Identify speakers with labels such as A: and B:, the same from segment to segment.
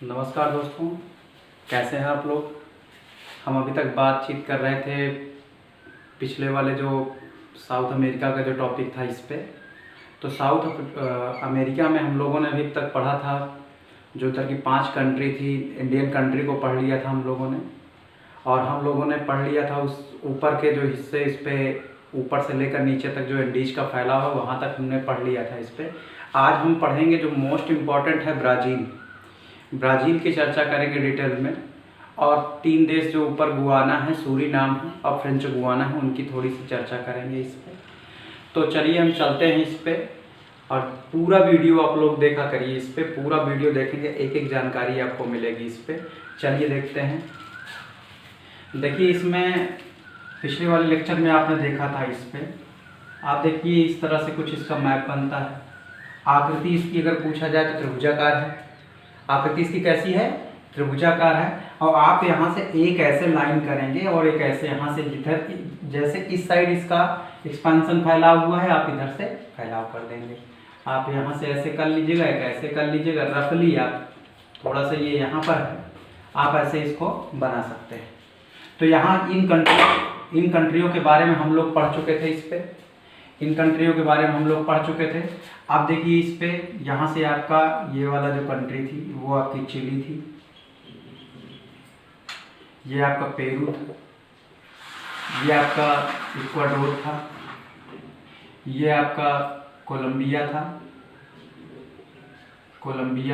A: नमस्कार दोस्तों, कैसे हैं आप लोग। हम अभी तक बातचीत कर रहे थे पिछले वाले जो साउथ अमेरिका का जो टॉपिक था इस पे। तो साउथ अमेरिका में हम लोगों ने अभी तक पढ़ा था जो उधर की 5 कंट्री थी। इंडियन कंट्री को पढ़ लिया था हम लोगों ने, और हम लोगों ने पढ़ लिया था उस ऊपर के जो हिस्से, इस पे ऊपर से लेकर नीचे तक जो इंडीज का फैलाव है वहाँ तक हमने पढ़ लिया था इस पे। आज हम पढ़ेंगे जो मोस्ट इम्पॉर्टेंट है ब्राज़ील की चर्चा करेंगे डिटेल में। और 3 देश जो ऊपर गुआना है, सूरीनाम है और फ्रेंच गुआना है, उनकी थोड़ी सी चर्चा करेंगे इस पे। तो चलिए हम चलते हैं इस पे, और पूरा वीडियो आप लोग देखा करिए। इस पे पूरा वीडियो देखेंगे, एक एक जानकारी आपको मिलेगी इस पे। चलिए देखते हैं। देखिए, इसमें पिछले वाले लेक्चर में आपने देखा था इस पे। आप देखिए इस तरह से कुछ इसका मैप बनता है। आकृति इसकी अगर पूछा जाए तो त्रिभुजाकार है। आकृति इसकी कैसी है? त्रिभुजाकार है। और आप यहाँ से एक ऐसे लाइन करेंगे और एक ऐसे यहाँ से जिधर, जैसे इस साइड इसका एक्सपेंशन फैलाव हुआ है, आप इधर से फैलाव कर देंगे। आप यहाँ से ऐसे कर लीजिएगा, एक ऐसे कर लीजिएगा। रफली आप थोड़ा सा ये यहाँ पर है, आप ऐसे इसको बना सकते हैं। तो यहाँ इन कंट्रियों के बारे में हम लोग पढ़ चुके थे। इस पे इन कंट्रियों के बारे में हम लोग पढ़ चुके थे। आप देखिए इस पे, यहाँ से आपका ये वाला जो कंट्री थी वो आपकी चिली थी, ये आपका पेरू था, ये आपका इक्वाडोर था, ये आपका कोलंबिया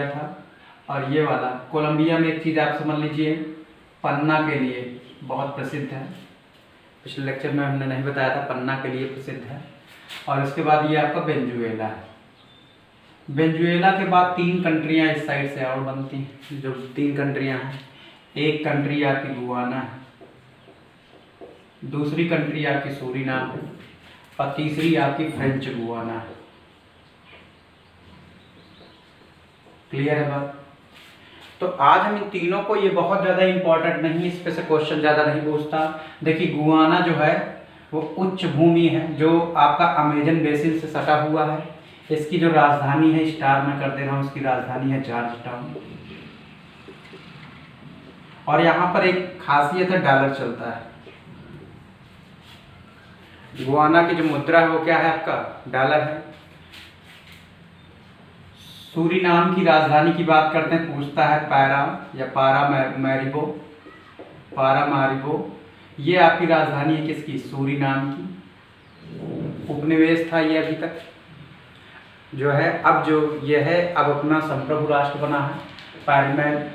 A: था, और ये वाला कोलंबिया में एक चीज़ आप समझ लीजिए, पन्ना के लिए बहुत प्रसिद्ध है। पिछले लेक्चर में हमने नहीं बताया था, पन्ना के लिए प्रसिद्ध है। और इसके बाद ये आपका वेनेजुएला है। वेनेजुएला के बाद 3 कंट्रियाँ इस साइड से और बनती हैं। जो 3 कंट्रियाँ हैं, एक कंट्री आपकी गुआना है, दूसरी कंट्री आपकी सूरीनाम है, और तीसरी आपकी फ्रेंच गुआना है। क्लियर है बात? तो आज हम इन तीनों को, ये बहुत ज़्यादा इंपॉर्टेंट नहीं, इस पे से क्वेश्चन ज़्यादा नहीं पूछता। देखिए, गुआना जो है वो उच्च भूमि है जो आपका अमेजन बेसिन से सटा हुआ है। इसकी जो राजधानी है, स्टार में कर दे रहा हूँ, इसकी राजधानी है जॉर्जटाउन। और यहाँ पर एक खासियत है, डॉलर चलता है। गुआना की जो मुद्रा है वो क्या है? आपका डॉलर है। सूरीनाम की राजधानी की बात करते हैं, पूछता है पारामारिबो। ये आपकी राजधानी है किसकी? सूरीनाम की। उपनिवेश था ये अभी तक, जो है अब जो ये है, अब अपना संप्रभु राष्ट्र बना है,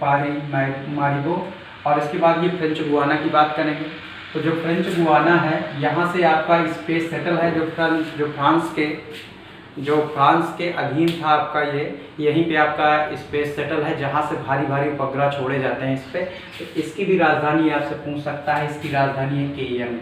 A: पारामारिबो। और इसके बाद ये फ्रेंच गुआना की बात करेंगे। तो जो फ्रेंच गुआना है, यहाँ से आपका स्पेस शटल है जो फ्रांस के अधीन था आपका, ये यहीं पे आपका स्पेस शटल है जहाँ से भारी भारी उपग्रह छोड़े जाते हैं इस पे। तो इसकी भी राजधानी आपसे पूछ सकता है। इसकी राजधानी है केएन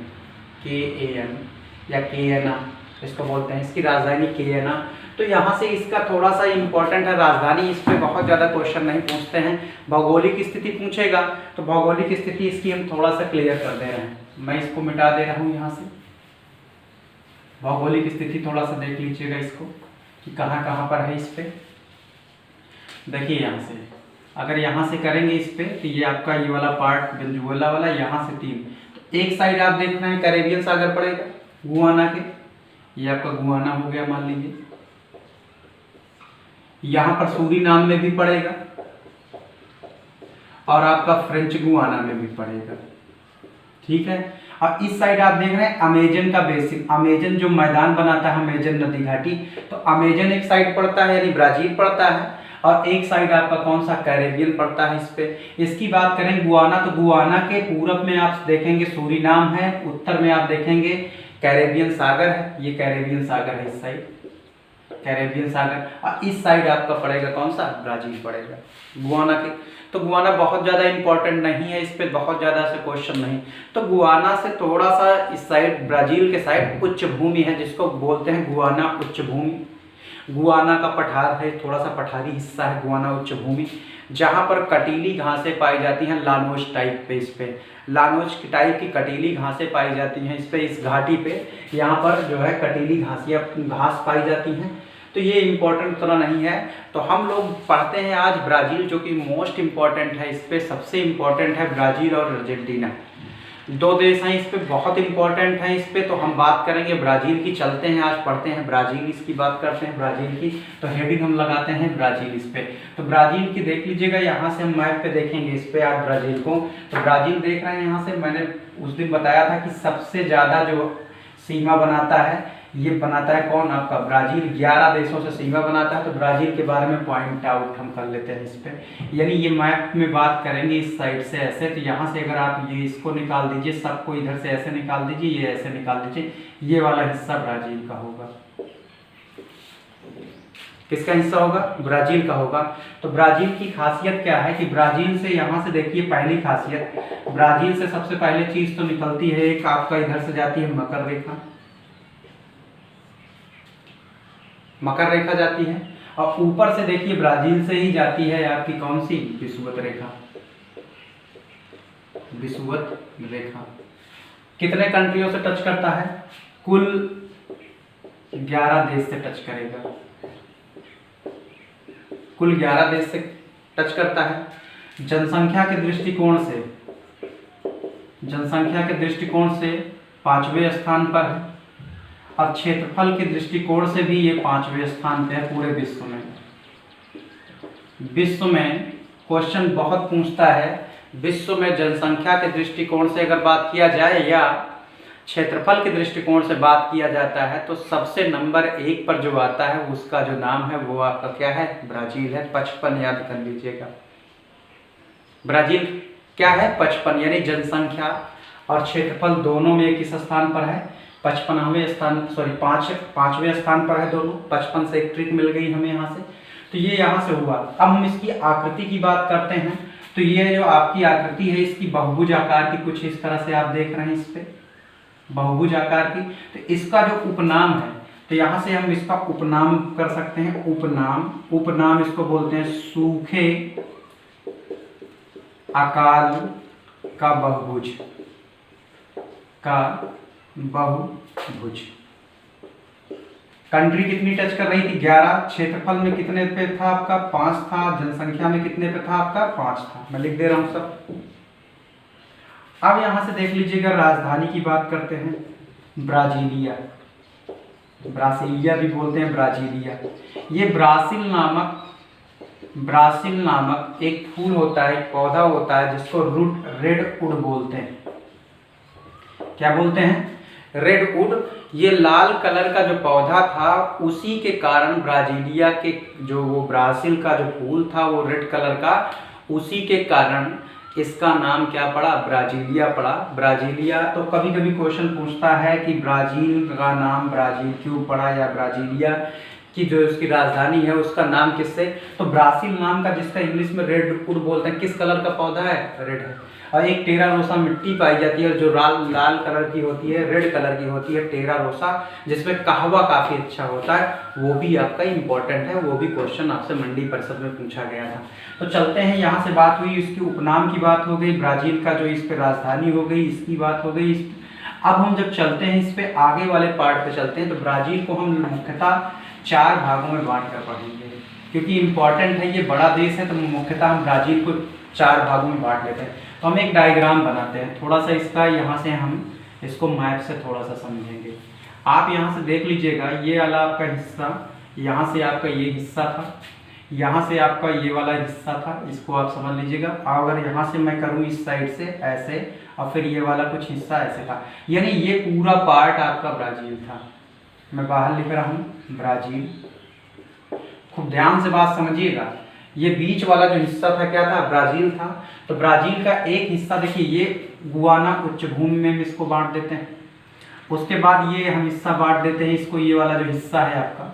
A: या केएना इसको बोलते हैं। इसकी राजधानी केएना। तो यहाँ से इसका थोड़ा सा इम्पोर्टेंट है राजधानी। इस पर बहुत ज़्यादा क्वेश्चन नहीं पूछते हैं। भौगोलिक स्थिति पूछेगा तो भौगोलिक स्थिति इसकी हम थोड़ा सा क्लियर कर दे रहे हैं। मैं इसको मिटा दे रहा हूँ यहाँ से। भौगोलिक स्थिति थोड़ा सा देख लीजिएगा इसको कि कहाँ कहाँ पर है इस पे। देखिए यहाँ से अगर यहाँ से करेंगे इस पे, तो ये आपका ये वाला पार्ट वेनेजुएला वाला, यहाँ से 3, तो एक साइड आप देख रहे हैं कैरेबियन सागर पड़ेगा गुआना के। ये आपका गुआना हो गया मान लीजिए। यहाँ पर सूरीनाम में भी पड़ेगा और आपका फ्रेंच गुआना में भी पड़ेगा। ठीक है। और इस साइड आप देख रहे हैं अमेजन का बेसिन, अमेजन जो मैदान बनाता है, अमेजन नदी घाटी। तो अमेजन एक साइड पड़ता है, यानी ब्राजील पड़ता है, और एक साइड आपका कौन सा? कैरेबियन पड़ता है इस पे। इसकी बात करें गुआना, तो गुआना के पूरब में आप देखेंगे सूरीनाम है, उत्तर में आप देखेंगे कैरेबियन सागर है। ये कैरेबियन सागर है इस साइड, कैरेबियन सागर। और इस साइड आपका पड़ेगा कौन सा? ब्राजील पड़ेगा गुआना के। तो गुआना बहुत ज़्यादा इंपॉर्टेंट नहीं है, इस पे बहुत ज़्यादा से क्वेश्चन नहीं। तो गुआना से थोड़ा सा इस साइड, ब्राजील के साइड उच्च भूमि है, जिसको बोलते हैं गुआना उच्च भूमि। गुआना का पठार है, थोड़ा सा पठारी हिस्सा है गुआना उच्च भूमि, जहाँ पर कटीली घासें पाई जाती हैं, लानोज टाइप पे। इस पे लानोज टाइप की कटीली घासें पाई जाती हैं इस पे, इस घाटी पे। यहाँ पर जो है कटीली घास पाई जाती हैं। तो ये इम्पोर्टेंट उतना नहीं है। तो हम लोग पढ़ते हैं आज ब्राज़ील, जो कि मोस्ट इम्पॉर्टेंट है। इस पे सबसे इम्पॉर्टेंट है ब्राज़ील और अर्जेंटीना, दो देश हैं इस पे, बहुत इंपॉर्टेंट है इस पे। तो हम बात करेंगे ब्राज़ील की, चलते हैं आज पढ़ते हैं ब्राज़ील, इसकी बात करते हैं ब्राज़ील की। तो हेडिंग हम लगाते हैं ब्राज़ील इस पे। तो ब्राज़ील की देख लीजिएगा, यहाँ से हम मैप पे देखेंगे इस पे आज ब्राज़ील को। तो ब्राज़ील देख रहे हैं यहाँ से, मैंने उस दिन बताया था कि सबसे ज़्यादा जो सीमा बनाता है ये बनाता है कौन, आपका ब्राज़ील। 11 देशों से सीमा बनाता है। तो ब्राज़ील के बारे में पॉइंट आउट हम कर लेते हैं इस पे, यानी ये मैप में बात करेंगे इस साइड से ऐसे। तो यहाँ से अगर आप ये इसको निकाल दीजिए, सबको इधर से ऐसे निकाल दीजिए, ये ऐसे निकाल दीजिए, ये वाला हिस्सा ब्राज़ील का होगा। किसका हिस्सा होगा, ब्राज़ील का होगा। तो ब्राज़ील की खासियत क्या है कि ब्राज़ील से, यहाँ से देखिए पहली खासियत, ब्राज़ील से सबसे पहले चीज़ तो निकलती है एक आपका, इधर से जाती है मकर रेखा, मकर रेखा जाती है। और ऊपर से देखिए ब्राज़ील से ही जाती है आपकी कौन सी, विषुवत रेखा, विषुवत रेखा। कितने कंट्रियों से टच करता है, कुल 11 देश से टच करेगा, कुल 11 देश से टच करता है। जनसंख्या के दृष्टिकोण से, जनसंख्या के दृष्टिकोण से 5वें स्थान पर है। और क्षेत्रफल के दृष्टिकोण से भी ये 5वें स्थान पे है पूरे विश्व में। विश्व में क्वेश्चन बहुत पूछता है, विश्व में जनसंख्या के दृष्टिकोण से अगर बात किया जाए या क्षेत्रफल के दृष्टिकोण से बात किया जाता है, तो सबसे नंबर 1 पर जो आता है उसका जो नाम है वो आपका क्या है, ब्राज़ील है। 55 याद कर लीजिएगा, ब्राज़ील क्या है, 55, यानी जनसंख्या और क्षेत्रफल दोनों में किस स्थान पर है, 55वें स्थान, सॉरी 5वें स्थान पर है दोनों। 55 से एक ट्रिक मिल गई हमें यहाँ से। तो ये यहाँ से हुआ। अब हम इसकी आकृति की बात करते हैं। तो ये जो आपकी आकृति है इसकी बहुभुज आकार की, कुछ इस तरह से आप देख रहे हैं इस पे, बहुभुज आकार की। तो इसका जो उपनाम है, तो यहाँ से हम इसका उपनाम कर सकते हैं, उपनाम, उपनाम इसको बोलते हैं सूखे आकार का बहुभुज, का बहुभुज। कंट्री कितनी टच कर रही थी, 11। क्षेत्रफल में कितने पे था आपका, 5 था। जनसंख्या में कितने पे था आपका, 5 था। मैं लिख दे रहा हूं सब। अब यहां से देख लीजिएगा, राजधानी की बात करते हैं, ब्राजीलिया, ब्रासीलिया भी बोलते हैं, ब्राजीलिया। ये ब्रासील नामक एक फूल होता है, एक पौधा होता है जिसको रेडवुड बोलते हैं। क्या बोलते हैं, रेडवुड। ये लाल कलर का जो पौधा था, उसी के कारण ब्राजीलिया के जो वो ब्राजील का जो फूल था वो रेड कलर का, उसी के कारण इसका नाम क्या पड़ा, ब्राजीलिया पड़ा। ब्राजीलिया। तो कभी कभी क्वेश्चन पूछता है कि ब्राजील का नाम ब्राजील क्यों पड़ा, या ब्राजीलिया की जो उसकी राजधानी है उसका नाम किससे। तो ब्राजील नाम का, जिसका इंग्लिश में रेडवुड बोलते हैं, किस कलर का पौधा है, रेड है। और एक टेरा रोसा मिट्टी पाई जाती है जो लाल कलर की होती है, रेड कलर की होती है, टेरा रोसा, जिसमें कहवा काफी अच्छा होता है। वो भी आपका इंपॉर्टेंट है, वो भी क्वेश्चन आपसे मंडी परिषद में पूछा गया था। तो चलते हैं, यहाँ से बात हुई, इसकी उपनाम की बात हो गई, ब्राजील का जो इस पे राजधानी हो गई, इसकी बात हो गई। अब हम जब चलते हैं इस पे आगे वाले पार्ट पे चलते हैं, तो ब्राजील को हम मुख्यतः 4 भागों में बांट कर पढ़ेंगे, क्योंकि इंपॉर्टेंट है, ये बड़ा देश है। तो मुख्यतः हम ब्राजील को 4 भागों में बांट लेते हैं। तो हम एक डायग्राम बनाते हैं थोड़ा सा इसका, यहाँ से हम इसको मैप से थोड़ा सा समझेंगे। आप यहाँ से देख लीजिएगा, ये वाला आपका हिस्सा, यहाँ से आपका ये हिस्सा था, यहाँ से आपका ये वाला हिस्सा था, इसको आप समझ लीजिएगा। अगर यहाँ से मैं करूँ इस साइड से ऐसे, और फिर ये वाला कुछ हिस्सा ऐसे था, यानी ये पूरा पार्ट आपका ब्राजील था। मैं बाहर लिख रहा हूँ ब्राजील, खूब ध्यान से बात समझिएगा। ये बीच वाला जो हिस्सा था क्या था, ब्राजील था। तो ब्राजील का एक हिस्सा देखिए, ये गुआना उच्च भूमि में इसको बांट देते हैं। उसके बाद ये हम हिस्सा बांट देते हैं इसको, ये वाला जो हिस्सा है आपका,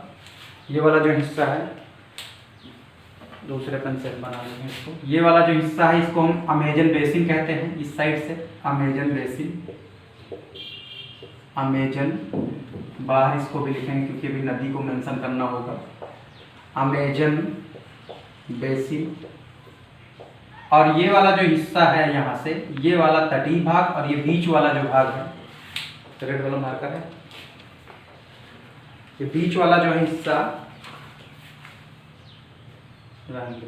A: ये वाला जो हिस्सा है, दूसरे पेन से बना लेते हैं इसको। ये वाला जो हिस्सा है इसको हम अमेजन बेसिन कहते हैं, इस साइड से अमेजन बेसिन, अमेजन, बाहर इसको भी लिखेंगे क्योंकि अभी नदी को मेंशन करना होगा, अमेजन बेसिन। और ये वाला जो हिस्सा है यहाँ से, ये वाला तटीय भाग, और ये बीच वाला जो भाग है, रेड वाला मार्कर है, ये बीच वाला जो हिस्सा रहने दो।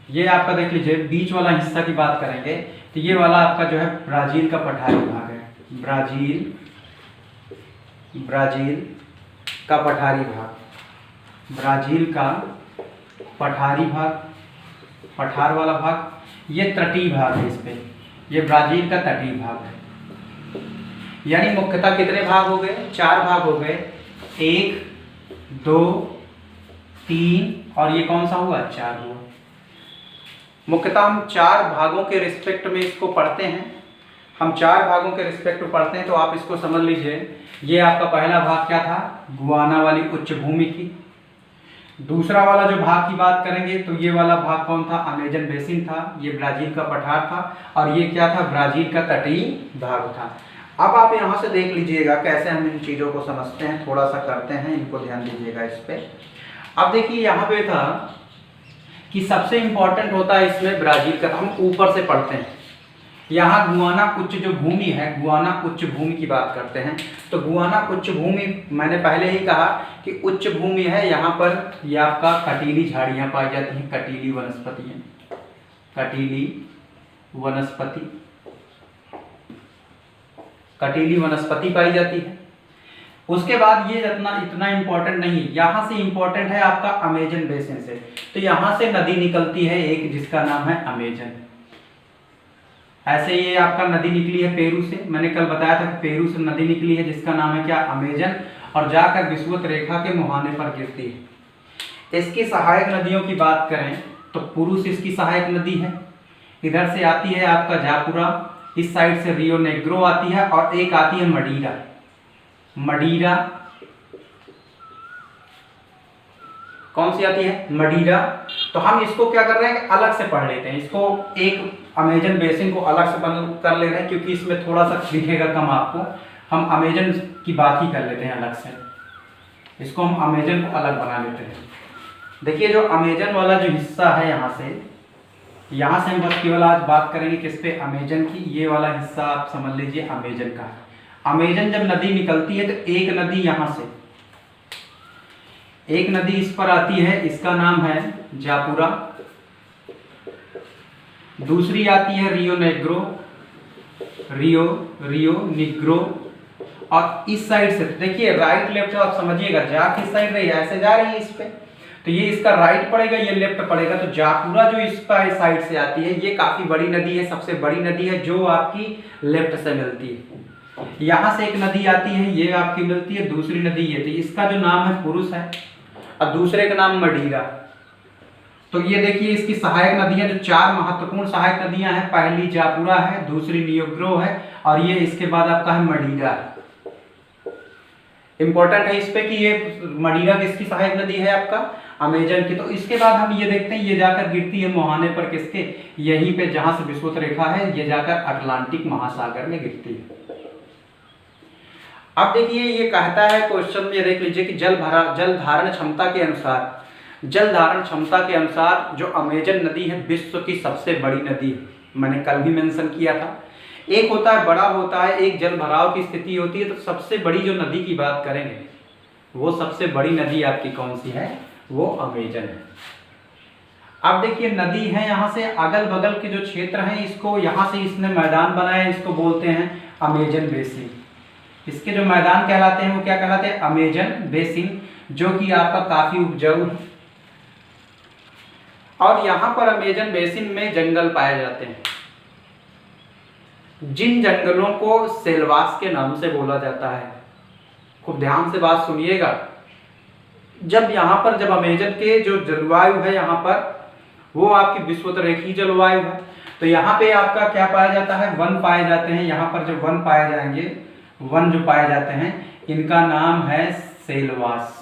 A: ये आपका देख लीजिए, बीच वाला हिस्सा की बात करेंगे तो ये वाला आपका जो है ब्राज़ील का पठारी भाग है। ब्राज़ील का पठारी भाग, ब्राज़ील का पठारी भाग, पठार वाला भाग। ये तटीय भाग है, इस पे ये ब्राज़ील का तटीय भाग है। यानी मुख्यतः कितने भाग हो गए? 4 भाग हो गए, 1 2 3 और ये कौन सा हुआ? 4 हुआ। मुख्यतः हम 4 भागों के रिस्पेक्ट में इसको पढ़ते हैं। हम 4 भागों के रिस्पेक्ट में पढ़ते हैं, तो आप इसको समझ लीजिए। ये आपका पहला भाग क्या था? गुआना वाली उच्च भूमि की। दूसरा वाला जो भाग की बात करेंगे तो ये वाला भाग कौन था? अमेजन बेसिन था। ये ब्राज़ील का पठार था और ये क्या था? ब्राज़ील का तटीय भाग था। अब आप यहाँ से देख लीजिएगा कैसे हम इन चीज़ों को समझते हैं, थोड़ा सा करते हैं, इनको ध्यान दीजिएगा इस पे। अब देखिए यहाँ पे था कि सबसे इम्पोर्टेंट होता है इसमें ब्राज़ील का, हम ऊपर से पढ़ते हैं। यहाँ गुआना उच्च जो भूमि है, गुआना उच्च भूमि की बात करते हैं। तो गुआना उच्च भूमि, मैंने पहले ही कहा कि उच्च भूमि है। यहाँ पर ये आपका कटीली झाड़ियाँ पाई जाती हैं, कटीली वनस्पतियाँ, कटीली वनस्पति पाई जाती है। उसके बाद ये इतना इम्पोर्टेंट नहीं, यहाँ से इम्पोर्टेंट है आपका अमेजन बेसिन से। तो यहाँ से नदी निकलती है एक, जिसका नाम है अमेजन। ऐसे ये आपका नदी निकली है पेरू से, मैंने कल बताया था कि पेरू से नदी निकली है जिसका नाम है क्या? अमेजन, और जाकर विषुवत रेखा के मुहाने पर गिरती है। इसकी सहायक नदियों की बात करें तो पुरुष इसकी सहायक नदी है। इधर से आती है आपका जापुरा, इस साइड से रियो नेग्रो आती है, और एक आती है मडीरा। कौन सी आती है? मडीरा। तो हम इसको क्या कर रहे हैं, अलग से पढ़ लेते हैं। इसको एक अमेजन बेसिन को अलग से बंद कर ले रहे हैं, क्योंकि इसमें थोड़ा सा दिखेगा कम आपको। हम अमेजन की बात ही कर लेते हैं अलग से, इसको हम अमेजन को अलग बना लेते हैं। देखिए जो अमेजन वाला जो हिस्सा है, यहाँ से हम बस केवल आज बात करेंगे किस पे? अमेजन की। ये वाला हिस्सा आप समझ लीजिए अमेजन का है। अमेजन जब नदी निकलती है तो एक नदी यहाँ से, एक नदी इस पर आती है, इसका नाम है जापुरा। दूसरी आती है रियो निग्रो। और इस साइड से देखिए राइट लेफ्ट आप समझिएगा, जा किस साइड रही है? ऐसे जा रही है इस पे, तो ये इसका राइट पड़ेगा, ये लेफ्ट पड़ेगा। तो जापुरा जो इसका इस साइड से आती है, ये काफी बड़ी नदी है, सबसे बड़ी नदी है जो आपकी लेफ्ट से मिलती है। यहाँ से एक नदी आती है, ये आपकी मिलती है, दूसरी नदी ये थी, इसका जो नाम है पुरुष है और दूसरे का नाम मडीरा। तो ये देखिए इसकी सहायक नदियां, जो 4 महत्वपूर्ण सहायक नदियां हैं, पहली जापुरा है, दूसरी नियोग्रो है, और ये इसके बाद आपका है मडीरा। इंपॉर्टेंट है इस पे कि ये मडीरा किसकी सहायक नदी है? आपका अमेजन की। तो इसके बाद हम ये देखते हैं, ये जाकर गिरती है मुहाने पर किसके? यहीं पे जहां से विषुवत रेखा है, ये जाकर अटलांटिक महासागर में गिरती है। अब देखिए ये कहता है क्वेश्चन में, देख लीजिए कि जल धारण क्षमता के अनुसार जो अमेजन नदी है विश्व की सबसे बड़ी नदी है। मैंने कल भी मेंशन किया था। एक होता है बड़ा होता है, एक जल भराव की स्थिति होती है। तो सबसे बड़ी जो नदी की बात करेंगे, वो सबसे बड़ी नदी आपकी कौन सी है? वो अमेजन है। अब देखिए नदी है, यहाँ से अगल बगल के जो क्षेत्र हैं, इसको यहाँ से इसने मैदान बनाया, इसको बोलते हैं अमेजन बेसिन। इसके जो मैदान कहलाते हैं वो क्या कहलाते हैं? अमेजन बेसिन, जो कि आपका काफी उपजाऊ है। और यहाँ पर अमेजन बेसिन में जंगल पाए जाते हैं, जिन जंगलों को सेलवास के नाम से बोला जाता है। खूब ध्यान से बात सुनिएगा। जब अमेजन के जो जलवायु है यहाँ पर, वो आपकी विषुवत रेखीय जलवायु है। तो यहाँ पे आपका क्या पाया जाता है? वन पाए जाते हैं। यहाँ पर जो वन पाए जाएंगे, वन जो पाए जाते हैं, इनका नाम है सेलवास।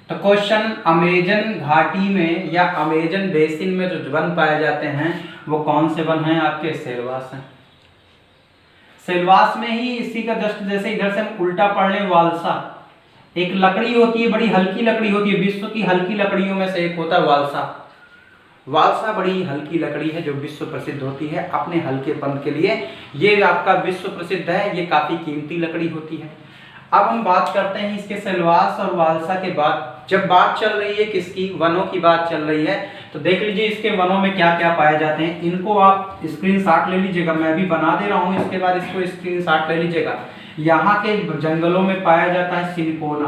A: तो क्वेश्चन, अमेजन घाटी में या अमेजन बेसिन में जो वन पाए जाते हैं, वो कौन से वन हैं? आपके सेलवास हैं। सेलवास में ही इसी का जस्ट जैसे इधर से हम उल्टा पढ़ लें, वालसा एक लकड़ी होती है, बड़ी हल्की लकड़ी होती है, विश्व की हल्की लकड़ियों में से एक होता है वालसा। वालसा बड़ी हल्की लकड़ी है जो विश्व प्रसिद्ध होती है अपने हल्केपन के लिए। ये आपका विश्व प्रसिद्ध है, ये काफी कीमती लकड़ी होती है। अब हम बात करते हैं इसके सेलवास और वालसा के बाद जब बात चल रही है किसकी, वनों की बात चल रही है, तो देख लीजिए इसके वनों में क्या क्या पाए जाते हैं। इनको आप स्क्रीनशॉट ले लीजिएगा, मैं भी बना दे रहा हूँ, इसके बाद इसको स्क्रीनशॉट ले लीजिएगा। यहाँ के जंगलों में पाया जाता है सिनकोना।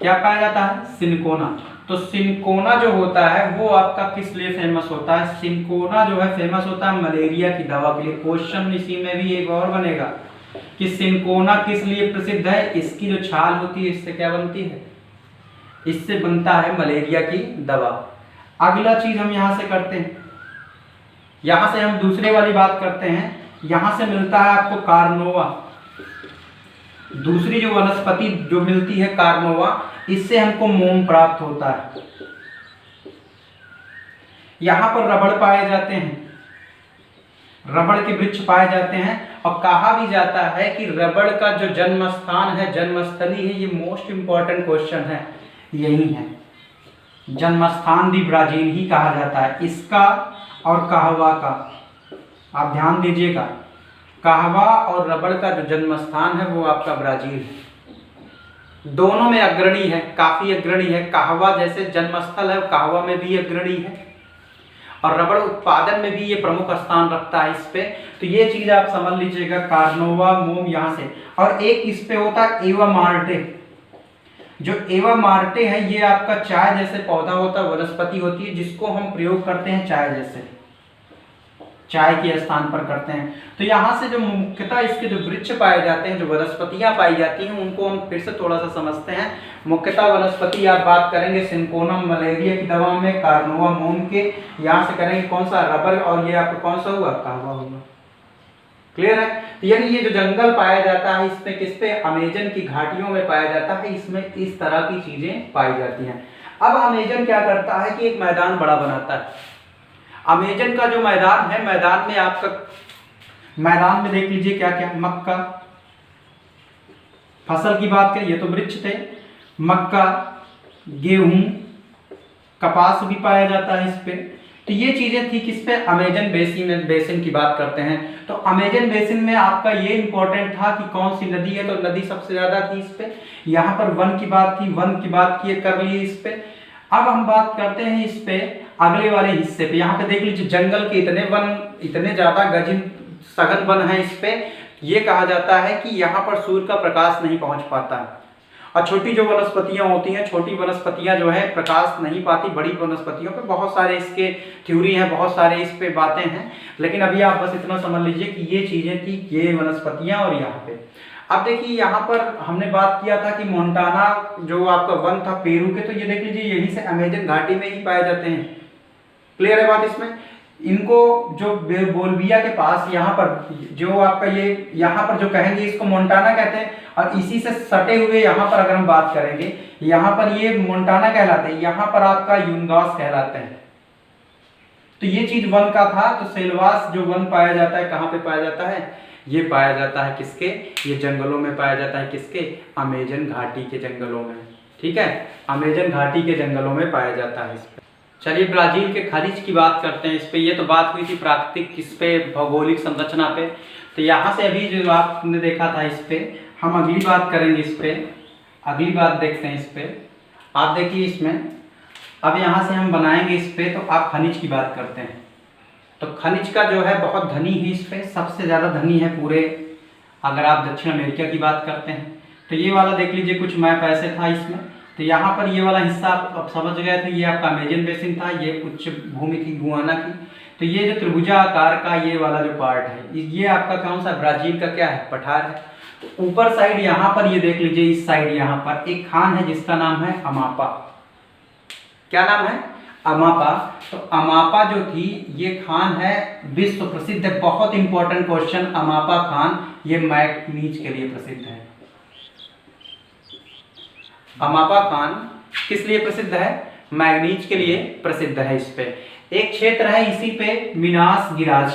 A: क्या पाया जाता है? सिनकोना। तो सिनकोना जो होता है वो आपका किस लिए फेमस होता है? सिनकोना जो है फेमस होता है मलेरिया की दवा के लिए। क्वेश्चन इसी में भी एक और बनेगा कि सिनकोना किस लिए प्रसिद्ध है? इसकी जो छाल होती है इससे क्या बनती है? इससे बनता है मलेरिया की दवा। अगला चीज हम यहां से करते हैं, यहां से हम दूसरे वाली बात करते हैं। यहां से मिलता है आपको कार्नोवा। दूसरी जो वनस्पति जो मिलती है कार्नोवा, इससे हमको मोम प्राप्त होता है। यहां पर रबड़ पाए जाते हैं, रबड़ के वृक्ष पाए जाते हैं, और कहा भी जाता है कि रबड़ का जो जन्म स्थान है, जन्मस्थली है, ये मोस्ट इंपॉर्टेंट क्वेश्चन है, यही है। जन्म स्थान भी ब्राजील ही कहा जाता है इसका और कहवा का। आप ध्यान दीजिएगा, कहवा और रबड़ का जो जन्म स्थान है वो आपका ब्राजील है। दोनों में अग्रणी है, काफी अग्रणी है। कहवा जैसे जन्मस्थल है, कहवा में भी अग्रणी है, और रबड़ उत्पादन में भी ये प्रमुख स्थान रखता है इस पे। तो ये चीज आप समझ लीजिएगा, कार्नोवा मोम यहाँ से। और एक इस पे होता है एवा मार्टे। जो एवा मार्टे है ये आपका चाय जैसे पौधा होता है, वनस्पति होती है, जिसको हम प्रयोग करते हैं चाय जैसे, चाय के स्थान पर करते हैं। तो यहाँ से जो मुख्यतः इसके जो वृक्ष पाए जाते हैं, जो वनस्पतियां पाई जाती हैं, उनको हम फिर से थोड़ा सा समझते हैं। मुख्यतः वनस्पति आप बात करेंगे सिनकोना मलेरिया की दवा में, कार्नोवा मोम के, यहाँ से करेंगे कौन सा? रबर, और ये आपका कौन सा हुआ? कहवा होगा। क्लियर है? तो यानी ये जो जंगल पाया जाता है इसमें किस पे? अमेजन की घाटियों में पाया जाता है, इसमें इस तरह की चीजें पाई जाती हैं। अब अमेजन क्या करता है कि एक मैदान बड़ा बनाता है। अमेजन का जो मैदान है, मैदान में आपका, मैदान में देख लीजिए क्या क्या, मक्का, फसल की बात करें, ये तो वृक्ष थे, मक्का, गेहूं, कपास भी पाया जाता है इस पे। तो ये चीजें थी किस पे? अमेजन बेसिन की बात करते हैं। तो अमेजन बेसिन में आपका ये इंपॉर्टेंट था कि कौन सी नदी है, तो नदी सबसे ज्यादा थी इस पे। यहाँ पर वन की बात थी, वन की बात किए कर लिए इस पे। अब हम बात करते हैं इस पे अगले वाले हिस्से पे। यहाँ पे देख लीजिए जंगल के इतने वन, इतने ज्यादा गजिन सघन वन है इस पे। ये कहा जाता है कि यहाँ पर सूर्य का प्रकाश नहीं पहुंच पाता है, और छोटी जो वनस्पतियां होती हैं, छोटी वनस्पतियां जो है प्रकाश नहीं पाती, बड़ी वनस्पतियों पे बहुत सारे इसके थ्योरी हैं, बहुत सारे इस पे बातें हैं। लेकिन अभी आप बस इतना समझ लीजिए कि ये चीजें थी, ये वनस्पतियां, और यहाँ पे अब देखिए यहाँ पर हमने बात किया था कि मोन्टाना जो आपका वन था पेरू के, तो ये देख लीजिए यहीं से अमेजन घाटी में ही पाए जाते हैं। क्लियर है बात इसमें? इनको जो बोल्विया के पास यहाँ पर जो आपका ये यहाँ पर जो कहेंगे इसको मोन्टाना कहते हैं, और इसी से सटे हुए यहाँ पर अगर हम बात करेंगे, यहाँ पर ये मोन्टाना कहलाते हैं, यहाँ पर आपका यूंगास कहलाते हैं। तो ये चीज वन का था। तो सेल्वास जो वन पाया जाता है, कहाँ पे पाया जाता है? ये पाया जाता है किसके? ये जंगलों में पाया जाता है किसके? अमेजन घाटी के जंगलों में। ठीक है, अमेजन घाटी के जंगलों में पाया जाता है इस पे। चलिए ब्राजील के खनिज की बात करते हैं इस पे। ये तो बात हुई थी प्राकृतिक इस पे, भौगोलिक संरचना पे। तो यहाँ से अभी जो आपने देखा था इस पे, हम अगली बात करेंगे इस पे। अगली बात देखते हैं इस पे। आप देखिए इसमें, अब यहाँ से हम बनाएंगे इस पे, तो आप खनिज की बात करते हैं। तो खनिज का जो है बहुत धनी है इस पे, सबसे ज़्यादा धनी है पूरे, अगर आप दक्षिण अमेरिका की बात करते हैं। तो ये वाला देख लीजिए कुछ मैप ऐसे था इसमें। तो यहाँ पर ये वाला हिस्सा आप समझ गए थे, ये आपका अमेजन बेसिन था, ये उच्च भूमि थी गुआना की। तो ये जो त्रिभुजाकार का ये वाला जो पार्ट है, ये आपका कौन सा? ब्राजील का क्या है? पठार है। ऊपर साइड यहाँ पर ये देख लीजिए, इस साइड यहाँ पर एक खान है जिसका नाम है अमापा। क्या नाम है? अमापा। तो अमापा जो थी ये खान है, विश्व प्रसिद्ध है, बहुत इंपॉर्टेंट क्वेश्चन। अमापा खान ये मैग्नीज के लिए प्रसिद्ध है। अमापा खान किस लिए प्रसिद्ध है? मैग्नीज के लिए प्रसिद्ध है। इस पे एक क्षेत्र है इसी पे, मिनास गिराज,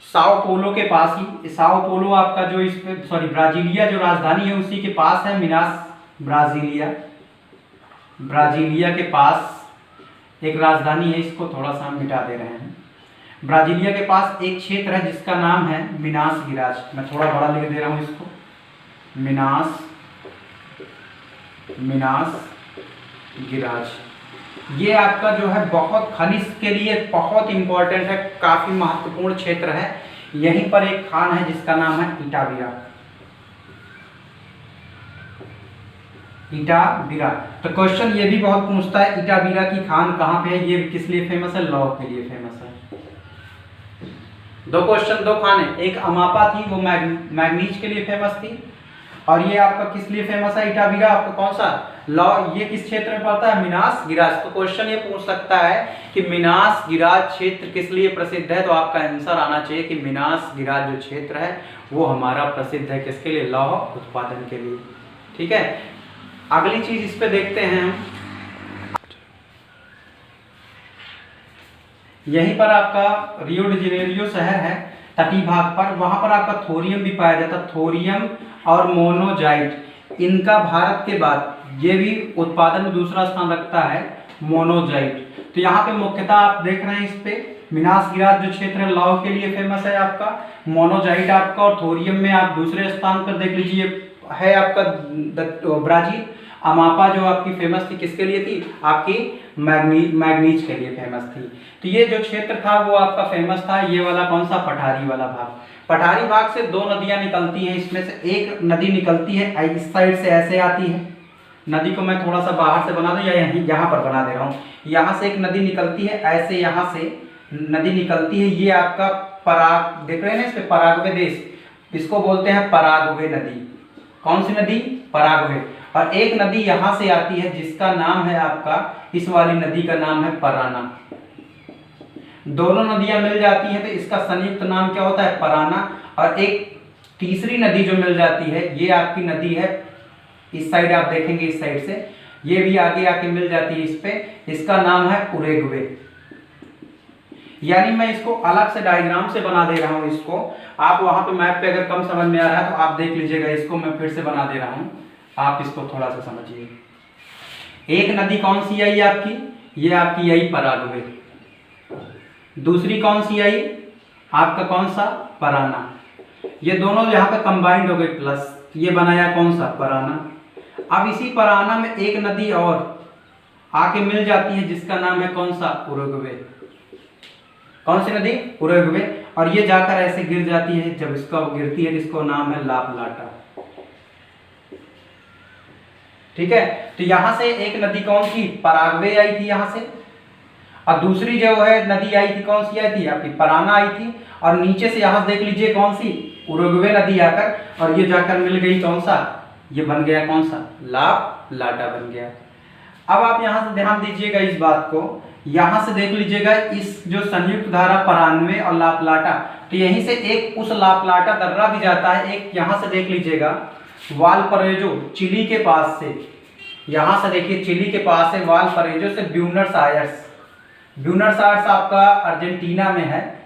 A: साओ पोलो के पास ही। साओ पोलो आपका जो इस पे, सॉरी ब्राजीलिया जो राजधानी है उसी के पास है मिनास ब्राजीलिया। ब्राजीलिया के पास एक राजधानी है, इसको थोड़ा सा हम मिटा दे रहे हैं। ब्राजीलिया के पास एक क्षेत्र है जिसका नाम है मिनास गिराज। मैं थोड़ा बड़ा लिख दे रहा हूँ इसको, मिनास मिनास गिराज। ये आपका जो है बहुत खनिज के लिए बहुत इंपॉर्टेंट है, काफी महत्वपूर्ण क्षेत्र है। यहीं पर एक खान है जिसका नाम है इटाबीरा। इटाबीरा। तो क्वेश्चन ये भी बहुत पूछता है इटाबीरा की खान कहाँ पे है, ये किस लिए फेमस है, लौह के लिए फेमस है। दो क्वेश्चन दो खान है, एक अमापा थी वो मैग्नीज के लिए फेमस थी, और ये आपका किस लिए फेमस है इटाबीरा, आपका कौन सा लौह, ये किस क्षेत्र में पड़ता है, मिनास गिराज। तो क्वेश्चन ये पूछ सकता है कि मिनास गिराज क्षेत्र किस लिए प्रसिद्ध है, तो आपका आंसर आना चाहिए कि मिनास गिराज जो क्षेत्र है वो हमारा प्रसिद्ध है किसके लिए, लौह उत्पादन के लिए। ठीक है, अगली चीज इस पे देखते हैं हम। यहीं पर आपका रियो डी जेनेरियो शहर है तटीय भाग पर, वहां पर आपका थोरियम भी पाया जाता है, थोरियम और मोनोजाइट। इनका भारत के बाद ये भी उत्पादन में दूसरा स्थान रखता है, मोनोजाइट। तो यहाँ पे मुख्यतः आप देख रहे हैं इस पे मिनास गिराज जो क्षेत्र है लौह के लिए फेमस है आपका, मोनोजाइट आपका, और थोरियम में आप दूसरे स्थान पर देख लीजिए है आपका ब्राजील। अमापा जो आपकी फेमस थी किसके लिए थी, आपकी मैग्नीज के लिए फेमस थी। तो ये जो क्षेत्र था वो आपका फेमस था, ये वाला कौन सा, पठारी वाला भाग। पठारी भाग से दो नदियां निकलती हैं, इसमें से एक नदी निकलती है इस साइड से ऐसे आती है, नदी को मैं थोड़ा सा बाहर से बना दूं या यहाँ पर बना दे रहा हूँ, यहाँ से एक नदी निकलती है ऐसे, यहाँ से नदी निकलती है, ये आपका पराग देख रहे हैं ना इस पे, पराग्वे देश, इसको बोलते हैं पराग्वे नदी। कौन सी नदी, पराग्वे। और एक नदी यहाँ से आती है जिसका नाम है आपका, इस वाली नदी का नाम है पराना। दोनों नदियां मिल जाती हैं तो इसका संयुक्त नाम क्या होता है, पराना। और एक तीसरी नदी जो मिल जाती है ये आपकी नदी है, इस साइड आप देखेंगे इस साइड से, ये भी आगे आके मिल जाती है इस पे, इसका नाम है उरेग्वे। यानी मैं इसको अलग से डायग्राम से बना दे रहा हूं, इसको आप वहां पे मैप पे अगर कम समझ में आ रहा है तो आप देख लीजिएगा, इसको मैं फिर से बना दे रहा हूं, आप इसको थोड़ा सा समझिए। एक नदी कौन सी आई आपकी, ये आपकी आई पराग्वे। दूसरी कौन सी आई आपका, कौन सा, पराना। ये दोनों यहाँ पे कंबाइंड हो गए प्लस, ये बनाया कौन सा, पराना। अब इसी पराना में एक नदी और आके मिल जाती है जिसका नाम है कौन सा, उरुग्वे। कौन सी नदी, उरुग्वे। और ये जाकर ऐसे गिर जाती है, जब इसका गिरती है जिसको नाम है ला प्लाटा। ठीक है, तो यहां से एक नदी कौन सी, पराग्वे आई थी यहां से, और दूसरी जो है नदी आई थी कौन सी आई थी, आपकी पराना आई थी। और नीचे से यहां देख लीजिए कौन सी, उरुग्वे नदी आकर, और ये जाकर मिल गई कौन सा, ये बन गया कौन सा, ला प्लाटा बन गया। अब आप यहां से ध्यान दीजिएगा इस बात को, यहां से देख लीजिएगा इस जो संयुक्त धारा परान्वे और ला प्लाटा, तो यहीं से एक उस ला प्लाटा दर्रा भी जाता है, एक यहां से देख लीजिएगा वालपरेजो, चिली के पास से, यहां से देखिए चिली के पास है वालपरेजो से ब्यूनस आयर्स। ब्यूनस आयर्स आपका अर्जेंटीना में है।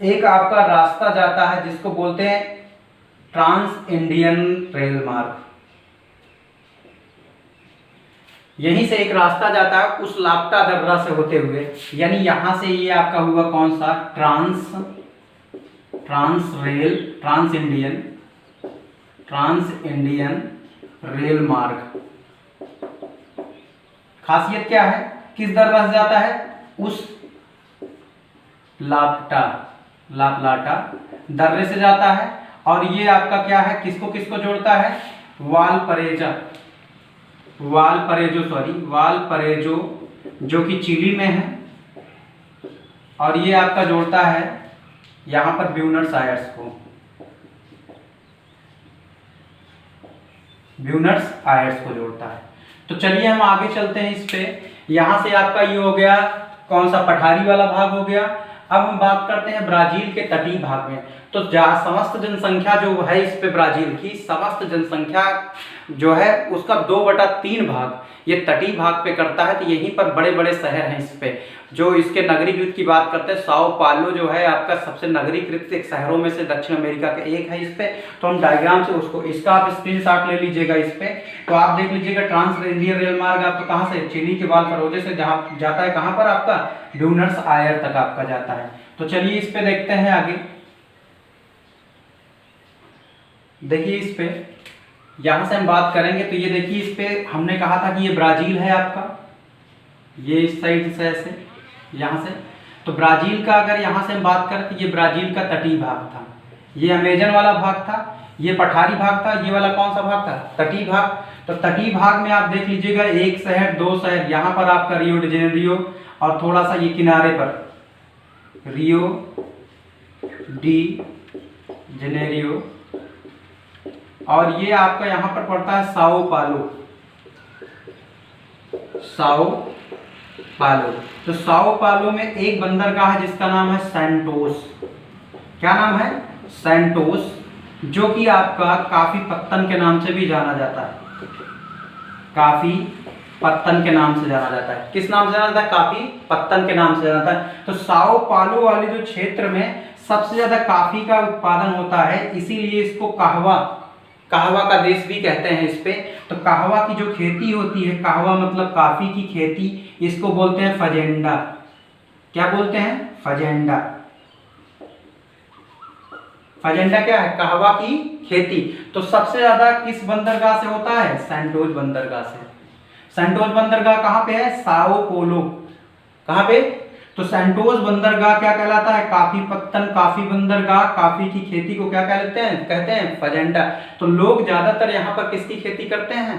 A: एक आपका रास्ता जाता है जिसको बोलते हैं ट्रांस इंडियन रेल मार्ग, यहीं से एक रास्ता जाता है उस लाप्टा दर्रा से होते हुए, यानी यहां से ये आपका हुआ कौन सा, ट्रांस इंडियन रेल मार्ग। खासियत क्या है, किस दर्रा से जाता है, उस ला प्लाटा दर्रे से जाता है। और ये आपका क्या है, किसको किसको जोड़ता है, वालपरेजो जो कि चिली में है, और ये आपका जोड़ता है यहां पर ब्यूनस आयर्स को, जोड़ता है। तो चलिए हम आगे चलते हैं इस पे। यहां से आपका ये हो गया कौन सा, पठारी वाला भाग हो गया। अब हम बात करते हैं ब्राजील के तटीय भाग में। तो समस्त जनसंख्या जो है इस पे ब्राजील की समस्त जनसंख्या जो है उसका 2/3 भाग ये तटीय भाग पे करता है। तो यहीं पर बड़े बड़े शहर हैं इस पे, जो इसके नगरीकृत की बात करते हैं, साओ पालो जो है आपका सबसे नगरीकृत एक शहरों में से दक्षिण अमेरिका के एक है इस पे। तो हम डायग्राम से उसको, इसका आप स्क्रीनशॉट ले लीजिएगा इस पे। तो आप देख लीजिएगा ट्रांस इंडियन रेल मार्ग आपका कहाँ से, चिली के वालपरेजो से जहाँ जाता है, कहाँ पर आपका, ब्यूनस आयर तक आपका जाता है। तो चलिए इस पे देखते हैं आगे। देखिए इस पे यहाँ से हम बात करेंगे तो ये देखिए, इस पे हमने कहा था कि ये ब्राज़ील है आपका, ये इस साइड से ऐसे यहाँ से। तो ब्राज़ील का अगर यहाँ से हम बात करें तो ये ब्राज़ील का तटीय भाग था, ये अमेजन वाला भाग था, ये पठारी भाग था, ये वाला कौन सा भाग था, तटीय भाग। तो तटीय भाग में आप देख लीजिएगा, एक शहर दो शहर, यहाँ पर आपका रियो डी जेनेरियो और थोड़ा सा ये किनारे पर रियो डी जेनेरियो, और ये आपका यहाँ पर पड़ता है साओ पालो, साओ पालो। तो साओ पालो में एक बंदरगाह है जिसका नाम है सैंटोस। क्या नाम है, सैंटोस, जो कि आपका काफी पत्तन के नाम से भी जाना जाता है, काफी पत्तन के नाम से जाना जाता है। किस नाम से जाना जाता है, काफी पत्तन के नाम से जाना जाता है। तो साओ पालो वाले जो क्षेत्र में सबसे ज्यादा काफी का उत्पादन होता है, इसीलिए इसको कहवा, कहवा का देश भी कहते हैं इस पे। तो कहवा की जो खेती होती है, कहवा मतलब काफी की खेती, इसको बोलते हैं फजेंडा। क्या बोलते हैं, फजेंडा। फजेंडा क्या है, कहवा की खेती। तो सबसे ज्यादा किस बंदरगाह से होता है, सैंटोस बंदरगाह से। सैंटोस बंदरगाह कहाँ पे है, साओ पोलो। कहाँ पे, तो सैंटोस बंदरगाह क्या कहलाता है, काफी पत्तन, काफी बंदरगाह, काफी की खेती को क्या कहते हैं, कहते हैं फजेंडा। तो लोग ज्यादातर यहाँ पर किसकी खेती करते हैं,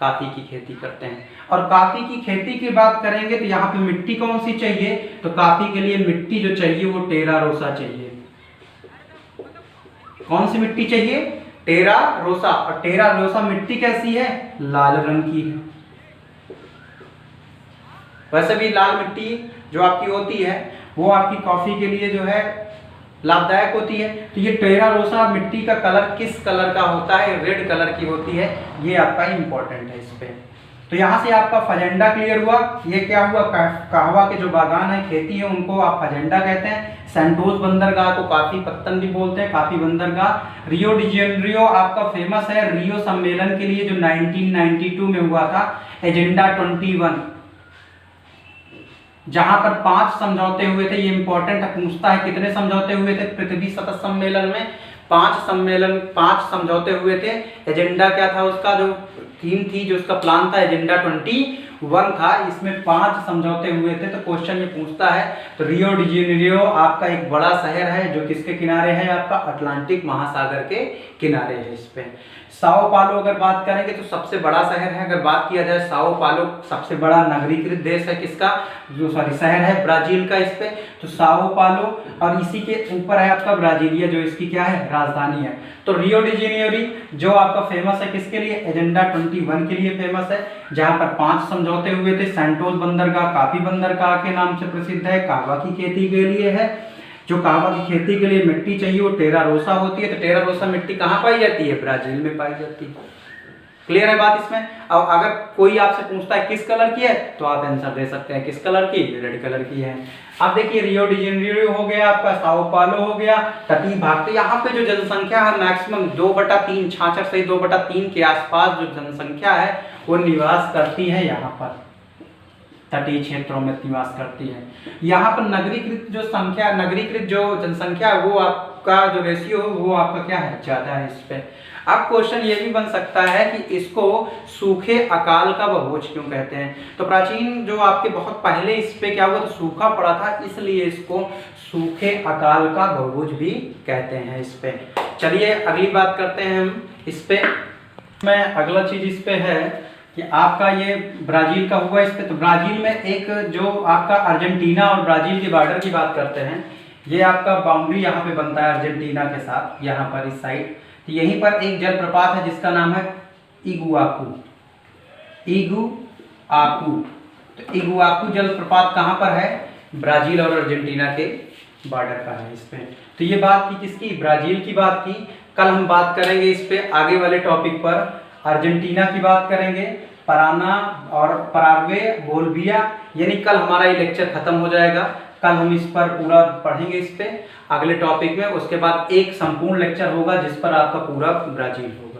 A: काफी की खेती करते हैं। और काफी की खेती की बात करेंगे तो यहाँ पे मिट्टी कौन सी चाहिए, तो काफी के लिए मिट्टी जो चाहिए वो टेरा रोसा चाहिए। कौन सी मिट्टी चाहिए, टेरा रोसा। और टेरा रोसा मिट्टी कैसी है, लाल रंग की है। वैसे भी लाल मिट्टी जो आपकी होती है वो आपकी कॉफी के लिए जो है लाभदायक होती है। तो ये टेरा रोसा मिट्टी का कलर किस कलर का होता है, रेड कलर की होती है, ये आपका इंपॉर्टेंट है इस पे। तो यहाँ से आपका फजेंडा क्लियर हुआ। ये क्या हुआ, कहवा के जो बागान है, खेती है, उनको आप फजेंडा कहते हैं। सैंटोस बंदरगाह को काफी पत्तन भी बोलते हैं, काफी बंदरगाह। रियो डी जेनेरियो आपका फेमस है रियो सम्मेलन के लिए जो 1992 में हुआ था, एजेंडा 21, जहां पर 5 समझौते हुए थे। ये इंपॉर्टेंट पूछता है कितने समझौते हुए थे पृथ्वी सतत सम्मेलन में, 5 समझौते हुए थे। एजेंडा क्या था उसका, जो थीम थी, जो उसका प्लान था, एजेंडा 21 था। इसमें 5 समझौते हुए थे। तो क्वेश्चन ये पूछता है, तो रियो डी जेनेरियो आपका एक बड़ा शहर है जो किसके किनारे है, आपका अटलांटिक महासागर के किनारे है। इस पे साओ पालो अगर बात करेंगे तो सबसे बड़ा शहर है। अगर बात किया जाए साओ पालो सबसे बड़ा नगरीकृत देश है किसका, जो शहर है ब्राजील का। इस पे तो साओ पालो, और इसी के ऊपर है आपका ब्राजीलिया जो इसकी क्या है, राजधानी है। तो रियो डी जेनेरियो जो आपका फेमस है किसके लिए, एजेंडा 21 के लिए फेमस है, जहां पर 5 समझौते हुए थे। सैंटोस बंदरगाह काफी बंदरगाह के नाम से प्रसिद्ध है, कहवा की खेती के लिए है। जो कहवा की खेती के लिए मिट्टी चाहिए वो टेरा रोसा होती है। तो टेरा रोसा मिट्टी कहाँ पाई जाती है, ब्राजील में पाई जाती है। क्लियर है बात इसमें। अब अगर कोई आपसे पूछता है किस कलर की है, तो आप आंसर दे सकते हैं किस कलर की, रेड कलर की है। अब देखिए रियो डी जेनेरियो हो गया, आपका साओ पालो हो गया, तटीय भाग। तो यहाँ पे जो जनसंख्या है मैक्सिमम 2/3, 66 से 2/3 के आसपास जो जनसंख्या है वो निवास करती है, यहाँ पर तटीय क्षेत्रों में निवास करती है। यहाँ पर नगरीकृत जो संख्या, नगरीकृत जो जनसंख्या है वो आपका जो रेशियो वो आपका क्या है, ज्यादा है इस पे। अब क्वेश्चन ये भी बन सकता है कि इसको सूखे अकाल का बहुभुज क्यों कहते हैं। तो प्राचीन जो आपके बहुत पहले इस पे क्या हुआ, तो सूखा पड़ा था, इसलिए इसको सूखे अकाल का बहुभुज भी कहते हैं इस पे। चलिए अगली बात करते हैं हम इस पे। मैं अगला चीज इस पे है कि आपका ये ब्राजील का हुआ इस पे। तो ब्राजील में एक जो आपका अर्जेंटीना और ब्राजील के बॉर्डर की बात करते हैं, ये आपका बाउंड्री यहाँ पे बनता है अर्जेंटीना के साथ, यहाँ पर इस साइड। तो यहीं पर एक जलप्रपात है जिसका नाम है इगुआकू, इगुआकू। तो इगुआकू जलप्रपात कहाँ पर है, ब्राजील और अर्जेंटीना के बॉर्डर पर है इस पे। तो ये बात की किसकी, ब्राजील की बात की। कल हम बात करेंगे इस पे आगे वाले टॉपिक पर, अर्जेंटीना की बात करेंगे, पराना और पराग्वे, बोलिविया। यानी कल हमारा ये लेक्चर खत्म हो जाएगा। कल हम इस पर पूरा पढ़ेंगे इस पे अगले टॉपिक में। उसके बाद एक संपूर्ण लेक्चर होगा जिस पर आपका पूरा ब्राजील होगा।